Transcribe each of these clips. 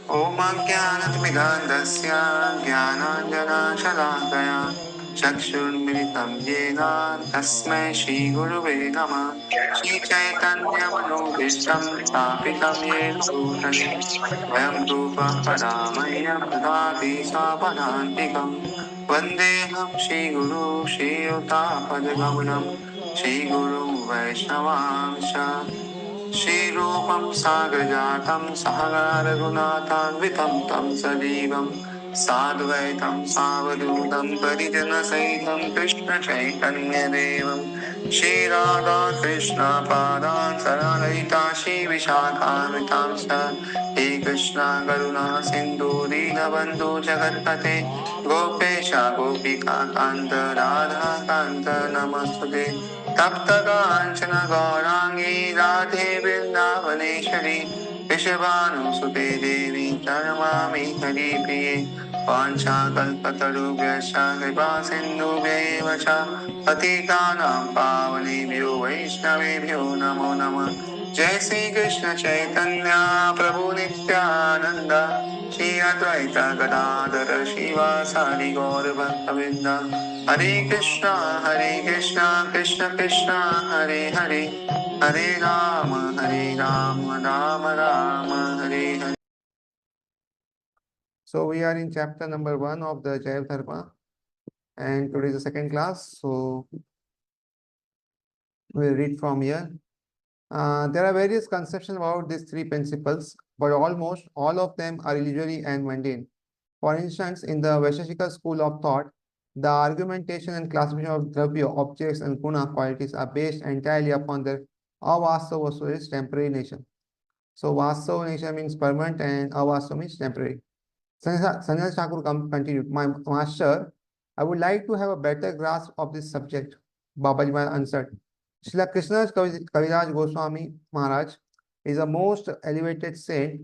Om Jnanatmigandhasya Jnananjanashalakaya Chakshurmilitam Yena Tasmai Shri Guruve Namah Shri Chaitanya Manobishtam Stapitam Yena Bhutale Vayam Rupa Paramaya Pradati Sapadantikam Vandeham Shri Guru Shri Yuta Padagamanam Shri Guru Vaishnavansha Shrirupam Sagrajatam Sahagara Gunathanvitam Tam Sajivam Sadvaitam Savadutam Parijana Saitam Krishna Chaitanya Devam Shri Radha Krishna Padan Saranarita Shri Vishakamitam Sa He Krishna Karuna Sindhu Dinabandhu Jagatpate Gopesha Gopika Kanta Radha Kanta Namaste तप्तकाञ्चन गौराङ्गी Radhe Vrindavaneshwari वृषभानुसुते देवी प्रणमामि हरिप्रिये वाञ्छाकल्पतरुभ्यश्च कृपा सिन्धुभ्यैव च पतितानां पावनेभ्यो वैष्णवेभ्यो नमो नमः जय श्री कृष्ण चैतन्य प्रभु Nityanand Shri Advaita Gadadhar श्रीवासादि गौरभक्तवृन्द Hare Krishna, Krishna Krishna, Hare Hare, Hare Rama, Rama Rama, Hare Hare. So we are in chapter number 1 of the Jaiva Dharma, and today is the second class. So we'll read from here. There are various conceptions about these three principles, but almost all of them are illusory and mundane. For instance, in the Vaisheshika school of thought, the argumentation and classification of dravya, objects, and guna qualities are based entirely upon their avastava, so is temporary nature. So vastava nature means permanent and avastava means temporary. Sanjay Thakur continued, my master, I would like to have a better grasp of this subject. Babaji Maharaj answered, Srila Krishna Kaviraj Goswami Maharaj is a most elevated saint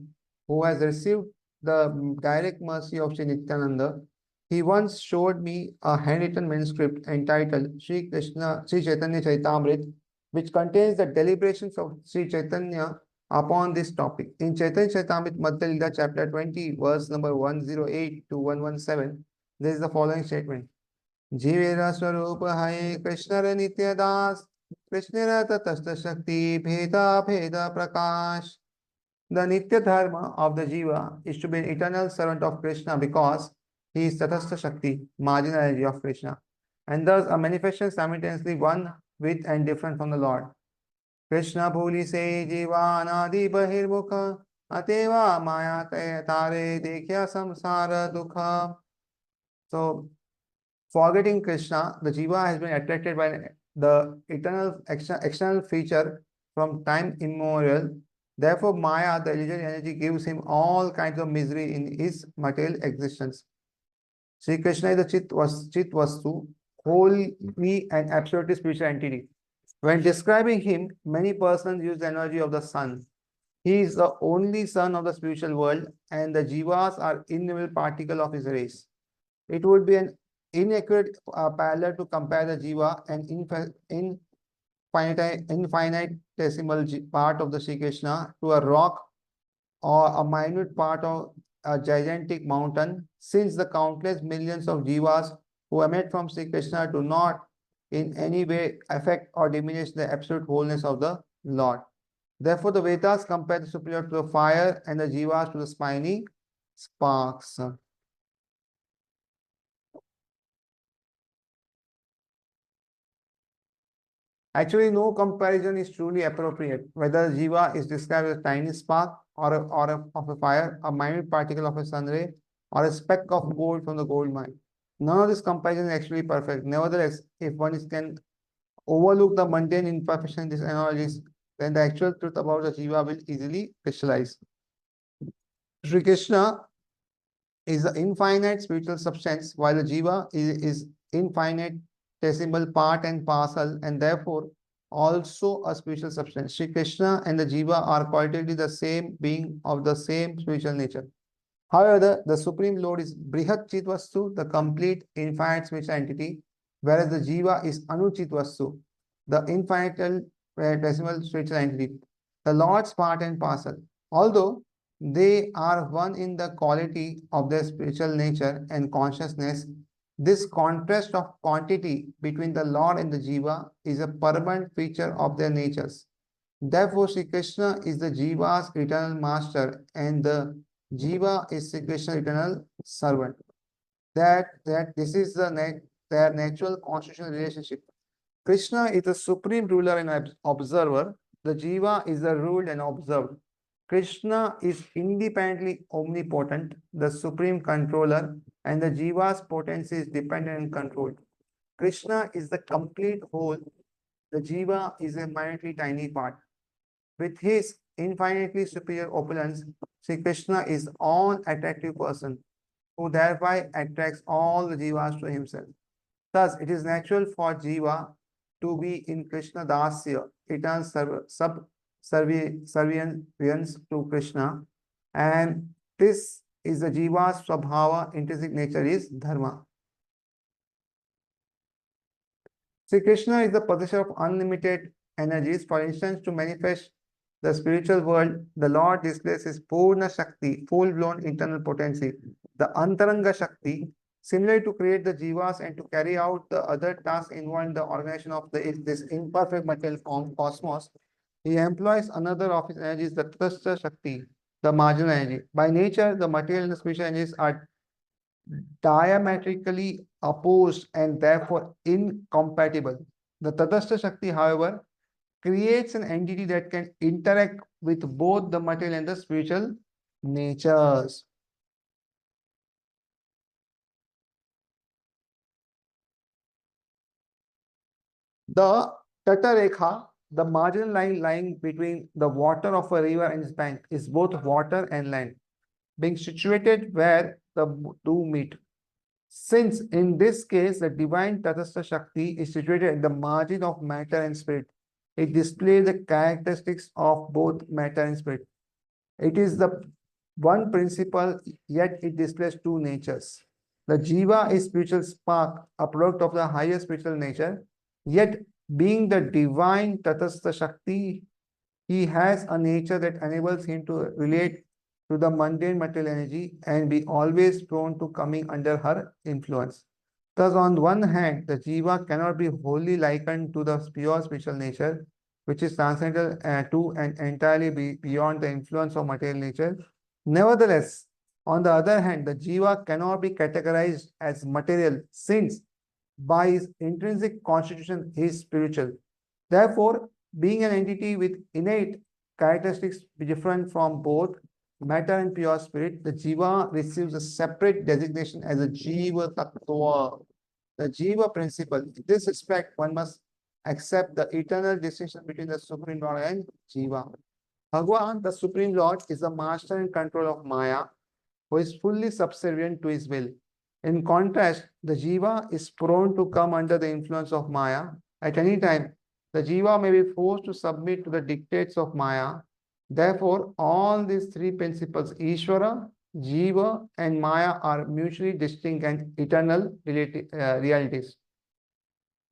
who has received the direct mercy of Sri Nityananda. He once showed me a handwritten manuscript entitled Sri Chaitanya Chaitamrit, which contains the deliberations of Sri Chaitanya upon this topic. In Chaitanya Chaitamrit Madhya Lila chapter 20, verse number 108 to 117, there is the following statement. Jivera Swarupa Hai Krishna Nitya Das Krishna Tatastha Shakti Bheda Bheda Prakash. The Nitya Dharma of the Jiva is to be an eternal servant of Krishna because he is Tatastha Shakti, marginal energy of Krishna, and thus a manifestation simultaneously one with and different from the Lord. Krishna Bhuli Se Jiva Anadi Bahirmukha Ateva Maya Tare Dekhya Samsara Dukha. So, forgetting Krishna, the Jiva has been attracted by the eternal external feature from time immemorial. Therefore, Maya, the illusory energy, gives him all kinds of misery in his material existence. Sri Krishna is the Chit Vastu, wholly and absolutely spiritual entity. When describing him, many persons use the analogy of the sun. He is the only son of the spiritual world, and the Jivas are innumerable particles of his race. It would be an inaccurate parallel to compare the Jiva, an infinitesimal part of the Sri Krishna, to a rock or a minute part of a gigantic mountain, since the countless millions of Jivas who emit from Sri Krishna do not in any way affect or diminish the absolute wholeness of the Lord. Therefore, the Vedas compare the superior to the fire and the Jivas to the spiny sparks. Actually, no comparison is truly appropriate. Whether Jiva is described as a tiny spark of a fire, a minute particle of a sun ray, or a speck of gold from the gold mine. None of this comparison is actually perfect. Nevertheless, if one can overlook the mundane imperfection in these analogies, then the actual truth about the Jiva will easily crystallize. Sri Krishna is the infinite spiritual substance, while the Jiva is infinitesimal part and parcel, and therefore also a spiritual substance. Sri Krishna and the Jiva are qualitatively the same being of the same spiritual nature. However, the Supreme Lord is Brihat Chitvastu, the complete infinite spiritual entity, whereas the Jiva is Anuchitvastu, the infinitesimal spiritual entity, the Lord's part and parcel. Although They are one in the quality of their spiritual nature and consciousness. This contrast of quantity between the Lord and the Jiva is a permanent feature of their natures. Therefore, Sri Krishna is the Jiva's eternal master and the Jiva is Sri Krishna's eternal servant. That this is their natural constitutional relationship. Krishna is the supreme ruler and observer. The Jiva is the ruled and observed. Krishna is independently omnipotent, the supreme controller, and the Jiva's potency is dependent and controlled. Krishna is the complete whole. The Jiva is a minutely tiny part. With his infinitely superior opulence, Sri Krishna is all attractive person who thereby attracts all the Jivas to himself. Thus, it is natural for Jiva to be in Krishna Dasya, eternal subservience to Krishna, and this is the Jiva's Swabhava, intrinsic nature is Dharma. Sri Krishna is the possessor of unlimited energies. For instance, to manifest the spiritual world, the Lord displays his Purna Shakti, full-blown internal potency, the Antaranga Shakti, similarly to create the Jivas and to carry out the other tasks involved in the organization of this imperfect material form cosmos. He employs another of his energies, the Tatastha Shakti, the marginal energy. By nature, the material and the spiritual energies are diametrically opposed and therefore incompatible. The Tatastha Shakti, however, creates an entity that can interact with both the material and the spiritual natures. The Tatarekha, the marginal line lying between the water of a river and its bank, is both water and land, being situated where the two meet. Since in this case the divine Tatastha Shakti is situated at the margin of matter and spirit, it displays the characteristics of both matter and spirit. It is the one principle, yet it displays two natures. The Jiva is spiritual spark, a product of the higher spiritual nature, yet being the divine Tatastha Shakti, he has a nature that enables him to relate to the mundane material energy and be always prone to coming under her influence. Thus, on one hand, the Jiva cannot be wholly likened to the pure spiritual nature, which is transcendental to and entirely beyond the influence of material nature. Nevertheless, on the other hand, the Jiva cannot be categorized as material since by his intrinsic constitution he is spiritual. Therefore, being an entity with innate characteristics different from both matter and pure spirit, the Jiva receives a separate designation as a Jiva Tattva, the Jiva principle. In this respect, one must accept the eternal distinction between the Supreme Lord and Jiva. Bhagavan, the Supreme Lord, is the master and control of Maya, who is fully subservient to his will. In contrast, the Jiva is prone to come under the influence of Maya. At any time, the Jiva may be forced to submit to the dictates of Maya. Therefore, all these three principles, Ishvara, Jiva, and Maya, are mutually distinct and eternal realities.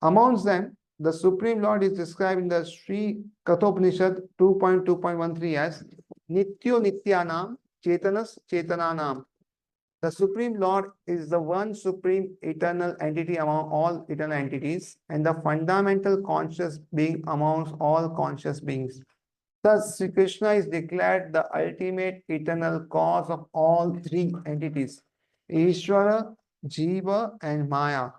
Amongst them, the Supreme Lord is described in the Sri Kathopanishad 2.2.13 as Nityo Nityanam Chetanas Chetananam. The Supreme Lord is the one supreme eternal entity among all eternal entities and the fundamental conscious being amongst all conscious beings. Thus, Sri Krishna is declared the ultimate eternal cause of all three entities, Ishvara, Jiva, and Maya.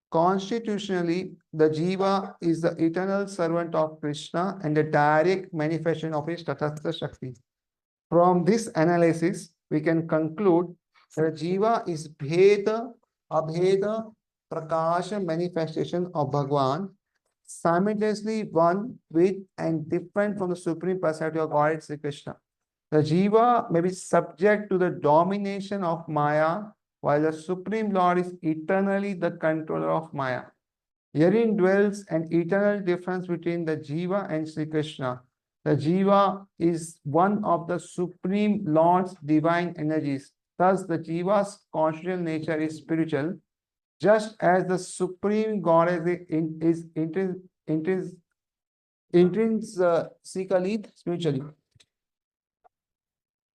Constitutionally, the Jiva is the eternal servant of Krishna and the direct manifestation of his Tatastha Shakti. From this analysis, we can conclude that Jiva is Bheda, Abheda, Prakasha manifestation of Bhagwan, simultaneously one with and different from the Supreme Personality of Godhead Sri Krishna. The Jiva may be subject to the domination of Maya, while the Supreme Lord is eternally the controller of Maya. Herein dwells an eternal difference between the Jiva and Sri Krishna. The Jiva is one of the Supreme Lord's divine energies. Thus, the Jiva's constitutional nature is spiritual, just as the Supreme God is intrinsically spiritually.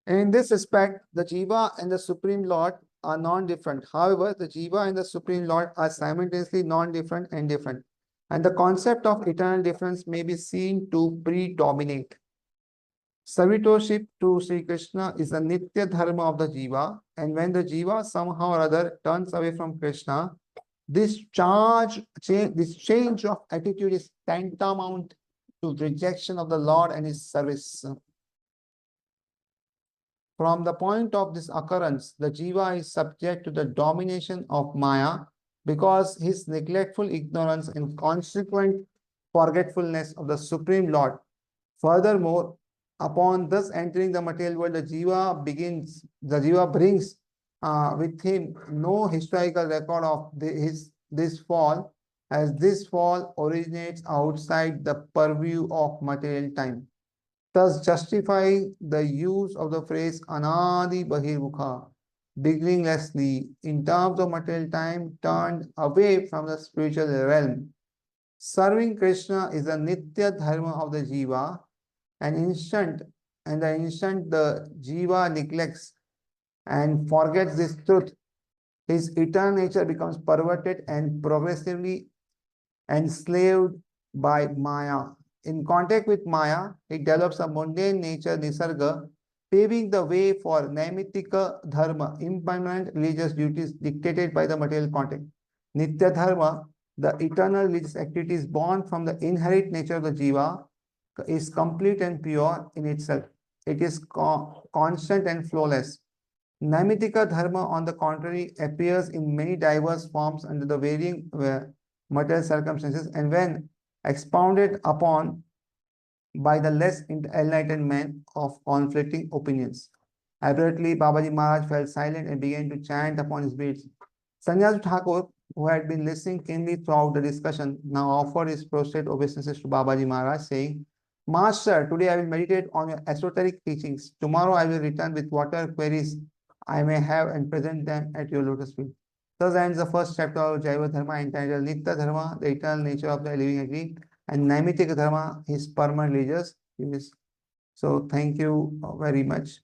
In this respect, the Jiva and the Supreme Lord are non-different. However, the Jiva and the Supreme Lord are simultaneously non-different and different. And the concept of eternal difference may be seen to predominate. Servitorship to Sri Krishna is the Nitya Dharma of the Jiva, and when the Jiva somehow or other turns away from Krishna, this change of attitude is tantamount to rejection of the Lord and his service. From the point of this occurrence, the Jiva is subject to the domination of Maya because his neglectful ignorance and consequent forgetfulness of the Supreme Lord. Furthermore, upon thus entering the material world, the Jiva brings with him no historical record of this fall, as this fall originates outside the purview of material time, thus justifying the use of the phrase Anadi Bahirmukha, beginninglessly, in terms of material time, turned away from the spiritual realm. Serving Krishna is the Nitya Dharma of the Jiva, the instant the Jiva neglects and forgets this truth, his eternal nature becomes perverted and progressively enslaved by Maya. In contact with Maya, it develops a mundane nature, Nisarga, paving the way for Naimittika Dharma, impermanent religious duties dictated by the material context. Nitya Dharma, the eternal religious activities born from the inherent nature of the Jiva, is complete and pure in itself. It is constant and flawless. Naimittika Dharma, on the contrary, appears in many diverse forms under the varying material circumstances, and when expounded upon by the less enlightened men of conflicting opinions. Abruptly, Babaji Maharaj fell silent and began to chant upon his beads. Sannyasi Thakur, who had been listening keenly throughout the discussion, now offered his prostrate obeisances to Babaji Maharaj, saying, Master, today I will meditate on your esoteric teachings. Tomorrow I will return with whatever queries I may have and present them at your lotus feet. Thus ends the first chapter of Jaiva Dharma, entitled Nitya Dharma, the eternal nature of the living entity, and Naimittika Dharma, his permanent religious. So thank you very much.